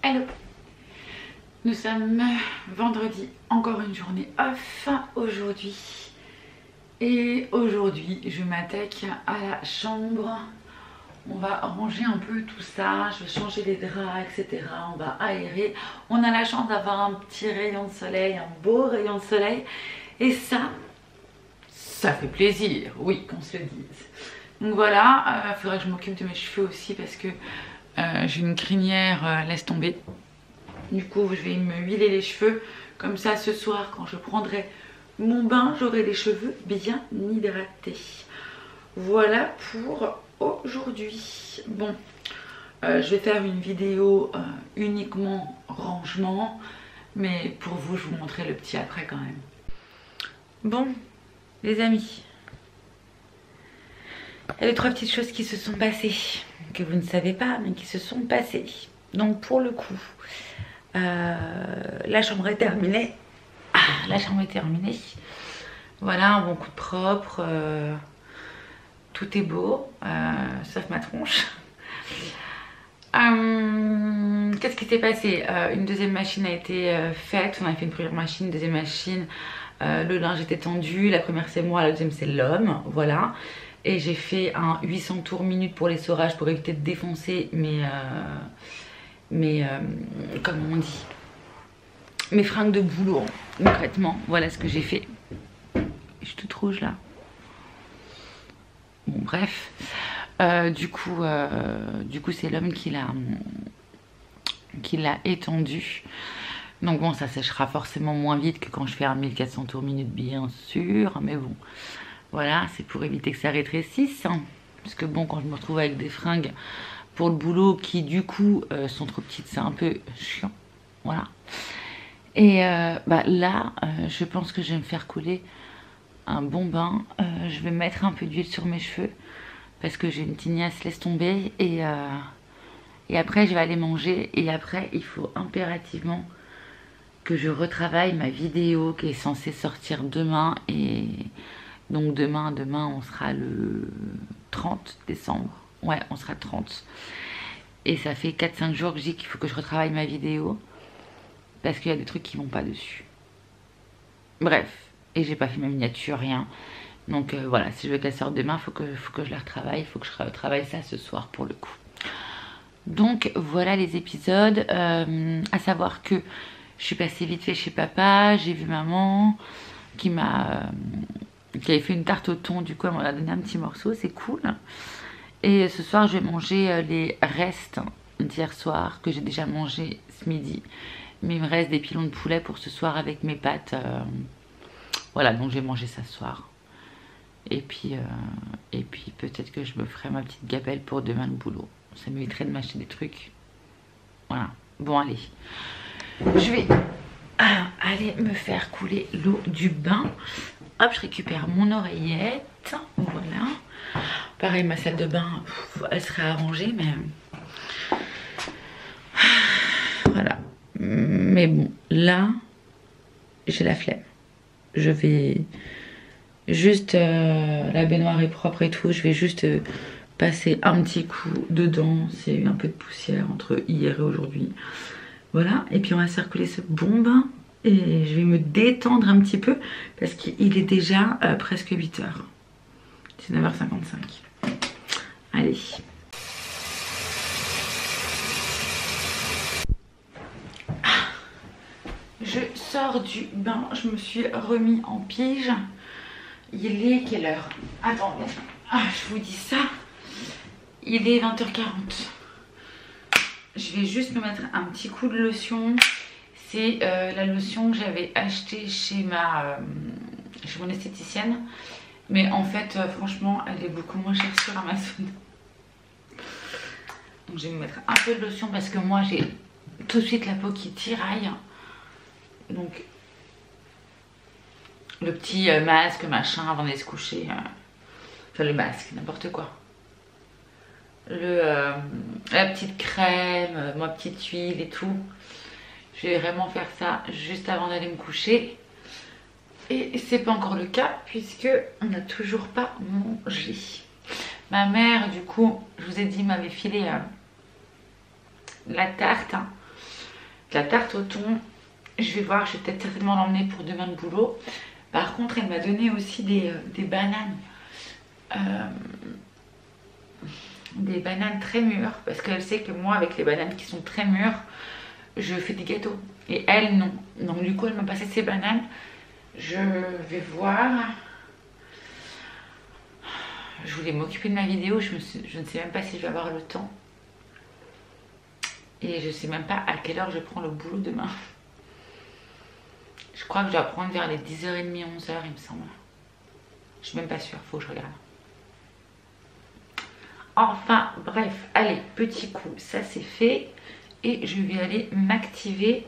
Hello. Nous sommes vendredi, encore une journée off aujourd'hui. Et aujourd'hui, je m'attaque à la chambre. On va ranger un peu tout ça, je vais changer les draps, etc. On va aérer. On a la chance d'avoir un petit rayon de soleil, un beau rayon de soleil. Et ça fait plaisir, oui, qu'on se le dise. Donc voilà, il faudrait que je m'occupe de mes cheveux aussi parce que j'ai une crinière, laisse tomber. Du coup, je vais me huiler les cheveux. Comme ça, ce soir, quand je prendrai mon bain, j'aurai les cheveux bien hydratés. Voilà pour aujourd'hui. Bon, je vais faire une vidéo uniquement rangement. Mais pour vous, je vous montrerai le petit après quand même. Bon, les amis. Il y a 2-3 petites choses qui se sont passées. Que vous ne savez pas, mais qui se sont passées. Donc pour le coup... la chambre est terminée. La chambre est terminée. Voilà, un bon coup de propre. Tout est beau, sauf ma tronche. Qu'est-ce qui s'est passé? Une deuxième machine a été faite. On a fait une première machine, une deuxième machine. Le linge était tendu. La première c'est moi, la deuxième c'est l'homme. Voilà. Et j'ai fait un 800 tours minute pour l'essorage pour éviter de défoncer comment on dit, mes fringues de boulot. Concrètement, voilà ce que j'ai fait. Je suis toute rouge là. Bon bref, du coup c'est l'homme qui l'a étendu. Donc bon, ça séchera forcément moins vite que quand je fais un 1400 tours minute, bien sûr, mais bon, voilà, c'est pour éviter que ça rétrécisse, hein. Parce que bon, quand je me retrouve avec des fringues pour le boulot qui du coup sont trop petites, c'est un peu chiant. Voilà. Et là, je pense que je vais me faire couler un bon bain. Je vais mettre un peu d'huile sur mes cheveux parce que j'ai une tignasse, laisse tomber. Et après, je vais aller manger. Et après, il faut impérativement que je retravaille ma vidéo qui est censée sortir demain. Et donc demain, on sera le 30 décembre. Ouais, on sera 30. Et ça fait 4-5 jours que je dis qu'il faut que je retravaille ma vidéo. Parce qu'il y a des trucs qui vont pas dessus. Bref. Et j'ai pas fait ma miniature, rien. Donc voilà, si je veux qu'elle sorte demain, faut que je la retravaille. Il faut que je retravaille ça ce soir pour le coup. Donc voilà les épisodes. À savoir que je suis passée vite fait chez papa. J'ai vu maman qui avait fait une tarte au thon. Du coup, elle m'a donné un petit morceau. C'est cool. Et ce soir, je vais manger les restes d'hier soir que j'ai déjà mangé ce midi. Mais il me reste des pilons de poulet pour ce soir avec mes pâtes. Voilà, donc je vais manger ça ce soir. Et puis peut-être que je me ferai ma petite gabelle pour demain le boulot. Ça m'éviterait de m'acheter des trucs. Voilà. Bon, allez. Je vais aller me faire couler l'eau du bain. Hop, je récupère mon oreillette. Voilà. Pareil, ma salle de bain, elle serait arrangée, mais... Voilà. Mais bon, là, j'ai la flemme. Je vais juste... la baignoire est propre et tout. Je vais juste passer un petit coup dedans. C'est eu un peu de poussière entre hier et aujourd'hui. Voilà. Et puis on va circuler ce bon bain. Et je vais me détendre un petit peu. Parce qu'il est déjà presque 8 h. C'est 9h55. Allez. Je sors du bain, je me suis remis en pige. Il est quelle heure? Attendez, je vous dis ça. Il est 20h40. Je vais juste me mettre un petit coup de lotion. C'est la lotion que j'avais achetée chez mon esthéticienne. Mais en fait, franchement, elle est beaucoup moins chère sur Amazon. Donc je vais me mettre un peu de lotion parce que moi, j'ai tout de suite la peau qui tiraille. Donc, le petit masque, machin, avant d'aller se coucher. Enfin, le masque, n'importe quoi. La petite crème, ma petite huile et tout. Je vais vraiment faire ça juste avant d'aller me coucher. Et c'est pas encore le cas puisque on n'a toujours pas mangé. Ma mère, du coup, je vous ai dit, m'avait filé la tarte. La tarte au thon, je vais voir, je vais peut-être certainement l'emmener pour demain le boulot. Par contre, elle m'a donné aussi des bananes. Des bananes très mûres. Parce qu'elle sait que moi, avec les bananes qui sont très mûres, je fais des gâteaux. Et elle, non. Donc du coup, elle m'a passé ces bananes. Je vais voir. Je voulais m'occuper de ma vidéo. Je ne sais même pas si je vais avoir le temps. Et je sais même pas à quelle heure je prends le boulot demain. Je crois que je dois prendre vers les 10h30, 11h, il me semble. Je suis même pas sûre, faut que je regarde. Enfin, bref, allez, petit coup, ça c'est fait. Et je vais aller m'activer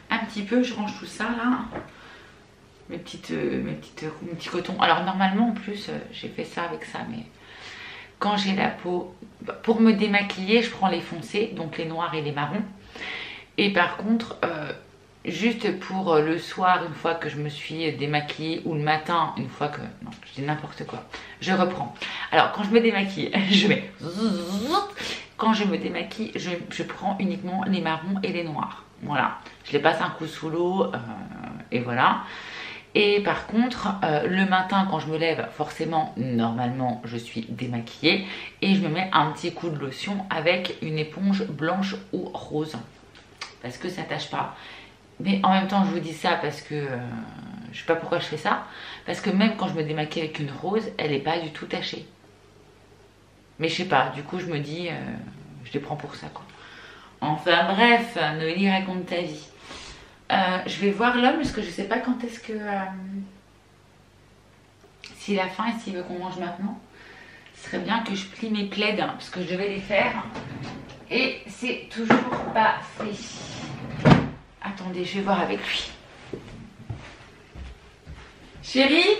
un petit peu. Je range tout ça là. Mes petits cotons. Alors normalement en plus, j'ai fait ça avec ça, mais quand j'ai la peau, pour me démaquiller, je prends les foncés, donc les noirs et les marrons. Et par contre, juste pour le soir, une fois que je me suis démaquillée, ou le matin, une fois que... Non, je dis n'importe quoi. Je reprends. Alors, quand je me démaquille, je mets... Quand je me démaquille, je prends uniquement les marrons et les noirs. Voilà. Je les passe un coup sous l'eau, et voilà. Et par contre, le matin, quand je me lève, forcément, normalement, je suis démaquillée. Et je me mets un petit coup de lotion avec une éponge blanche ou rose. Parce que ça ne tâche pas. Mais en même temps, je vous dis ça parce que je sais pas pourquoi je fais ça. Parce que même quand je me démaquille avec une rose, elle n'est pas du tout tachée. Mais je sais pas, du coup, je me dis, je les prends pour ça, quoi. Enfin bref, Noélie, raconte ta vie. Je vais voir l'homme parce que je sais pas quand est-ce que... s'il a faim et s'il veut qu'on mange maintenant. Ce serait bien que je plie mes plaids hein, parce que je devais les faire. Et c'est toujours pas fait. Attendez, je vais voir avec lui. Chérie?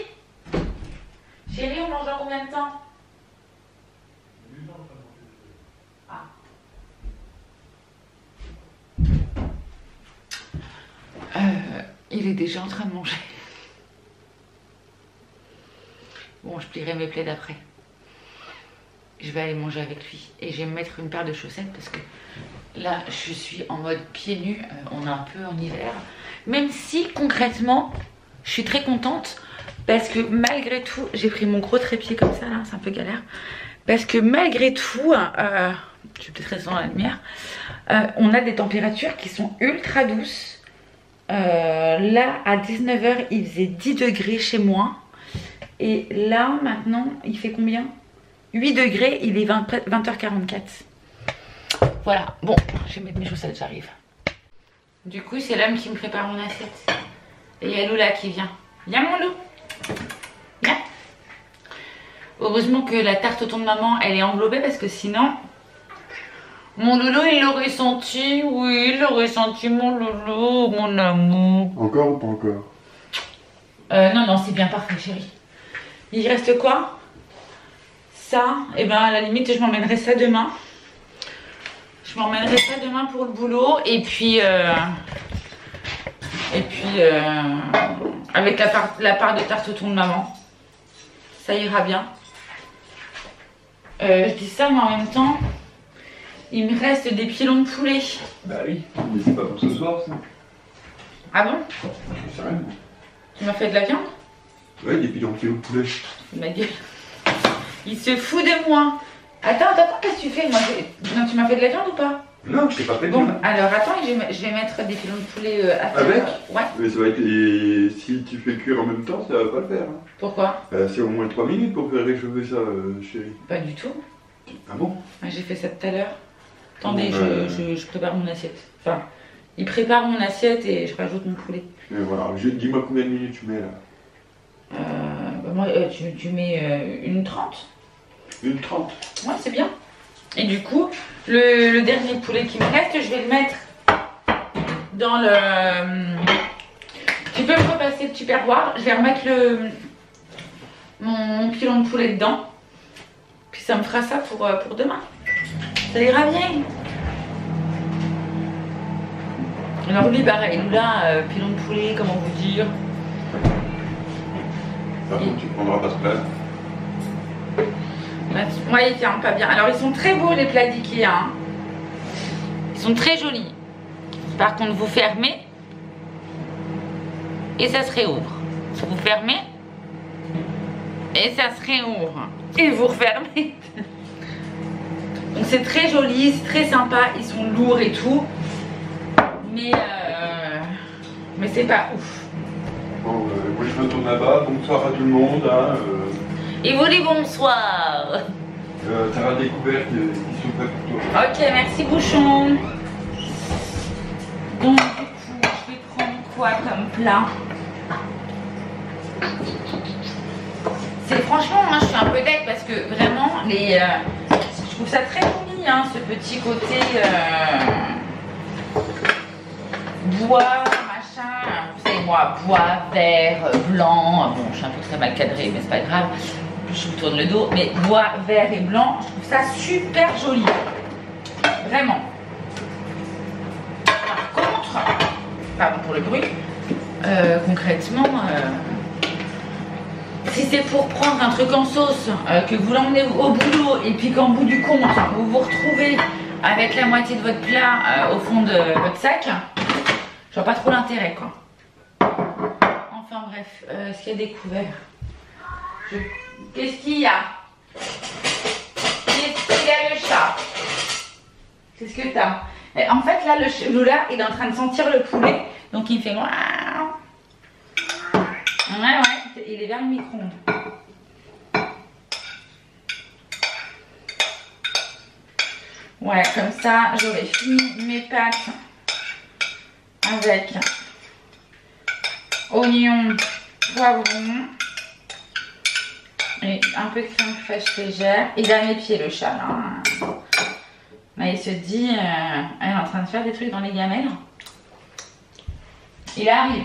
Chérie, on mange dans combien de temps? Ah. Il est déjà en train de manger. Bon, je plierai mes plaids après. Je vais aller manger avec lui. Et je vais me mettre une paire de chaussettes parce que là, je suis en mode pieds nus. On est un peu en hiver. Même si, concrètement, je suis très contente. Parce que malgré tout, j'ai pris mon gros trépied comme ça, là. C'est un peu galère. Parce que malgré tout, je vais peut-être rester dans la lumière. On a des températures qui sont ultra douces. Là, à 19h, il faisait 10 degrés chez moi. Et là, maintenant, il fait combien? 8 degrés, il est 20h44. Voilà, bon, je vais mettre mes chaussettes, j'arrive. Du coup, c'est l'homme qui me prépare mon assiette. Et il y a Loula qui vient. Viens mon loup. Viens. Heureusement que la tarte au thon de maman, elle est englobée parce que sinon... Mon loulou, il l'aurait senti, oui, il l'aurait senti, mon loulou, mon amour. Encore ou pas encore? Non, non, c'est bien parfait, chérie. Il reste quoi? Ça, et ben à la limite, je m'emmènerai ça demain. Je m'emmènerai ça demain pour le boulot. Et puis avec la part de tarte au thon de maman. Ça ira bien. Je dis ça, mais en même temps... Il me reste des pilons de poulet. Bah oui, mais c'est pas pour ce soir ça. Ah bon? Je sais rien. Tu m'as fait de la viande? Ouais, des pilons de poulet. Ma gueule. Il se fout de moi. Attends, qu'est-ce que tu fais? Moi, non, tu m'as fait de la viande ou pas? Non, je t'ai pas fait de Bon, viande. alors attends, je vais mettre des pilons de poulet à faire. Avec? Ouais. Mais ça va être... Et si tu fais cuire en même temps, ça va pas le faire. Hein. Pourquoi? C'est au moins 3 minutes pour faire réchauffer ça, chérie. Pas du tout. Ah bon? J'ai fait ça tout à l'heure. Attendez, Bon, je prépare mon assiette. Enfin, il prépare mon assiette et je rajoute mon poulet. Mais voilà, dis-moi combien de minutes tu mets là. Bah moi, tu mets une 30. Une 30. Ouais, c'est bien. Et du coup, le dernier poulet qui me reste, je vais le mettre dans le... Tu peux me repasser le tupperware. Je vais remettre mon pilon de poulet dedans. Puis ça me fera ça pour demain. Ça ira bien. Alors lui, pareil, nous là, pilon de poulet, comment vous dire. Par contre, tu prendras pas ce plat. Ouais, il tient pas bien. Alors ils sont très beaux les plats d'Ikea. Hein. Ils sont très jolis. Par contre, vous fermez et ça se réouvre. Vous fermez et ça se réouvre. Et vous refermez. Donc c'est très joli, c'est très sympa. Ils sont lourds et tout. Mais c'est pas ouf. Bon, moi je me tourne là-bas. Bonsoir à tout le monde. Hein, Et vous dites bonsoir. T'auras des couverts qui sont prêts pour toi. Ok, merci Bouchon. Donc du coup, je vais prendre quoi comme plat? C'est franchement, moi je suis un peu deck parce que vraiment, je trouve ça très joli, hein, ce petit côté bois, machin. Vous savez, moi, bois, vert, blanc. Bon, je suis un peu très mal cadrée, mais c'est pas grave. Je vous tourne le dos, mais bois, vert et blanc, je trouve ça super joli. Vraiment. Par contre, pardon pour le bruit, concrètement, si c'est pour prendre un truc en sauce, que vous l'emmenez au boulot et puis qu'en bout du compte, vous vous retrouvez avec la moitié de votre plat au fond de votre sac, je vois pas trop l'intérêt, quoi. Enfin bref, est-ce qu'il y a des couverts? Qu'est-ce qu'il y a? Qu'est-ce qu'il y a, le chat? Qu'est-ce que t'as? En fait, là, le Lola, il est en train de sentir le poulet. Donc, il me fait... Ouais, il est vers le micro-ondes. Ouais, comme ça, j'aurai fini mes pâtes avec oignons, poivrons et un peu de crème fraîche légère. Il a mes pieds, le chat, là. Là, il se dit, elle est en train de faire des trucs dans les gamelles. Il arrive.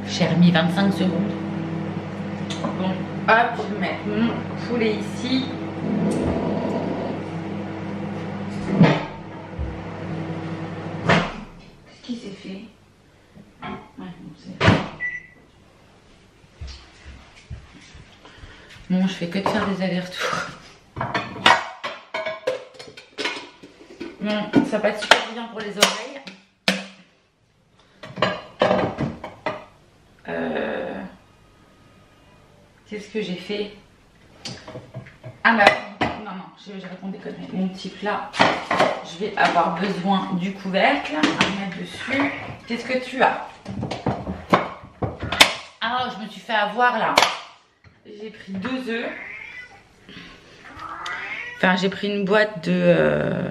J'ai remis 25 secondes. Bon, hop, je vais mettre mon poulet ici. Qu'est-ce qui s'est fait? Ouais, bon, c'est... Bon, je fais que de faire des allers-retours. Bon, ça passe super bien pour les oreilles. Qu'est-ce que j'ai fait? Ah bah non, j'ai raconté des conneries. Mon petit plat, je vais avoir besoin du couvercle à mettre dessus. Qu'est-ce que tu as? Ah, je me suis fait avoir là. J'ai pris 2 œufs. Enfin, j'ai pris une boîte d'œufs.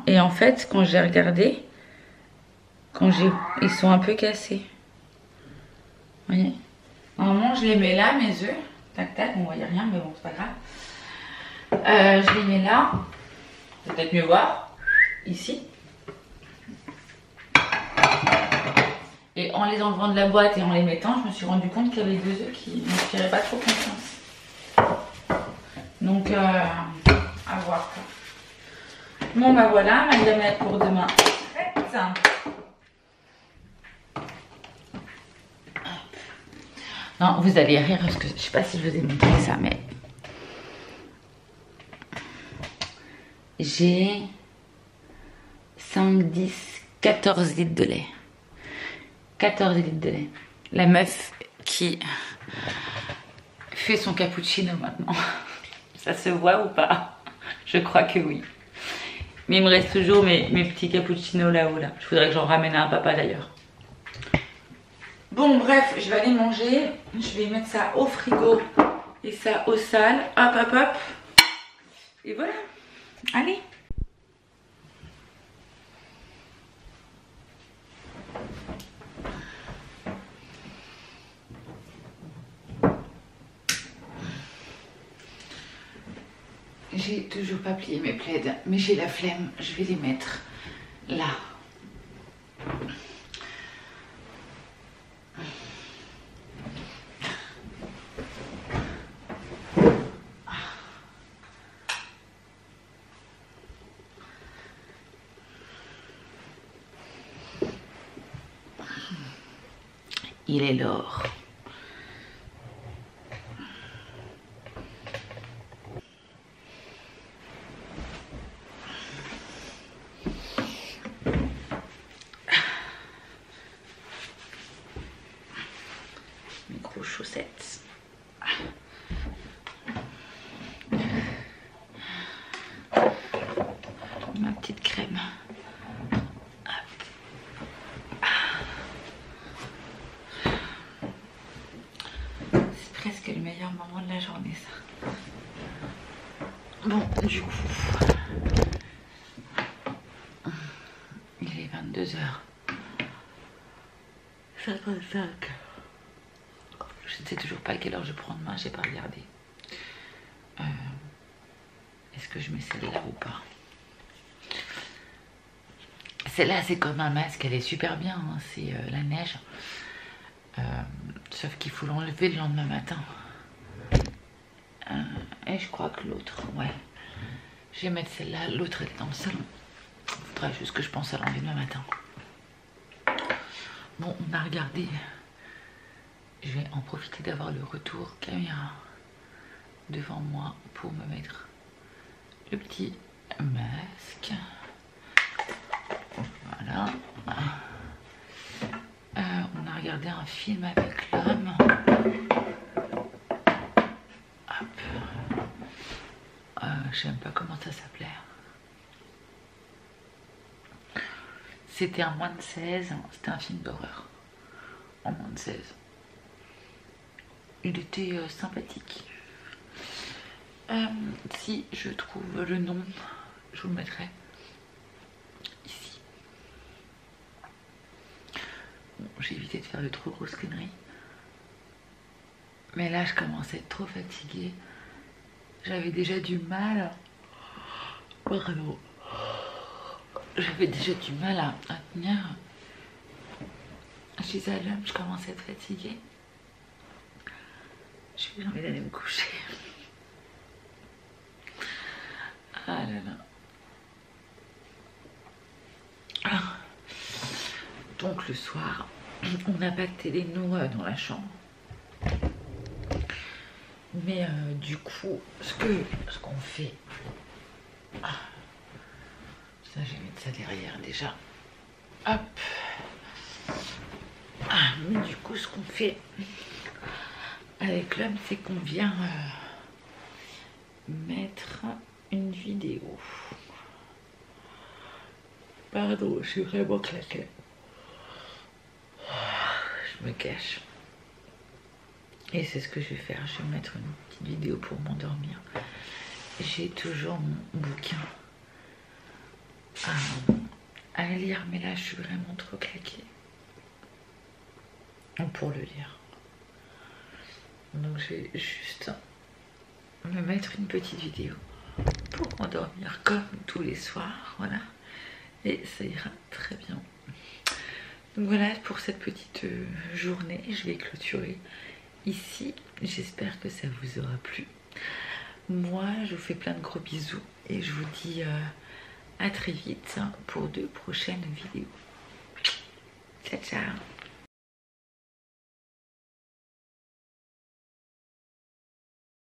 Et en fait, quand j'ai regardé, ils sont un peu cassés. Vous voyez? Normalement, je les mets là, mes œufs. Tac, tac, on voyait rien, mais bon, c'est pas grave. Je les mets là. C'est peut-être mieux voir. Ici. Et en les enlevant de la boîte et en les mettant, je me suis rendu compte qu'il y avait 2 œufs qui ne m'inspiraient pas trop confiance. Donc, à voir. Bon, bah voilà, ma gamelle pour demain. Non, vous allez rire parce que je sais pas si je vous ai montré ça, mais j'ai 5, 10, 14 litres de lait. 14 litres de lait. La meuf qui fait son cappuccino maintenant. Ça se voit ou pas? Je crois que oui. Mais il me reste toujours mes petits cappuccinos là-haut. Là. Je voudrais que j'en ramène à un papa d'ailleurs. Bon bref, je vais aller manger. Je vais mettre ça au frigo et ça au sale. Hop hop hop. Et voilà. Allez. J'ai toujours pas plié mes plaids, mais j'ai la flemme. Je vais les mettre là. Il est l'or. Mes grosses chaussettes. Ma petite crème. C'est presque le meilleur moment de la journée, ça. Bon, du coup, il est 22h55. Je ne sais toujours pas à quelle heure je prends demain, j'ai pas regardé. Est-ce que je mets celle-là ou pas? Celle-là, c'est comme un masque, elle est super bien, hein. C'est la neige. Sauf qu'il faut l'enlever le lendemain matin. Et je crois que l'autre, ouais. Je vais mettre celle-là, l'autre elle est dans le salon. Il faudra juste que je pense à l'enlever demain matin. Bon, on a regardé. Je vais en profiter d'avoir le retour caméra devant moi pour me mettre le petit masque. Voilà. On a regardé un film avec l'homme. Je sais même pas comment ça s'appelait. C'était un moins de 16. C'était un film d'horreur. En moins de 16. Il était sympathique. Si je trouve le nom, je vous le mettrai ici. Bon, j'ai évité de faire de trop grosses conneries. Mais là, je commence à être trop fatiguée. J'avais déjà du mal. Pardon. J'avais déjà du mal à tenir. Je disais à l'homme, je commence à être fatiguée. J'ai envie d'aller me coucher. Ah là là. Donc le soir, on n'a pas de télé nous dans la chambre. Mais du coup, ce qu'on fait... ça, je vais mettre ça derrière déjà. Hop. Mais du coup, ce qu'on fait avec l'homme, c'est qu'on vient mettre une vidéo. Pardon, je suis vraiment claquée. Je me cache. Et c'est ce que je vais faire. Je vais mettre une petite vidéo pour m'endormir. J'ai toujours mon bouquin à lire, mais là je suis vraiment trop claquée pour le lire. Donc je vais juste me mettre une petite vidéo pour m'endormir comme tous les soirs, voilà. Et ça ira très bien. Donc voilà pour cette petite journée. Je vais clôturer ici. J'espère que ça vous aura plu. Moi, je vous fais plein de gros bisous et je vous dis à très vite pour de prochaines vidéos. Ciao, ciao.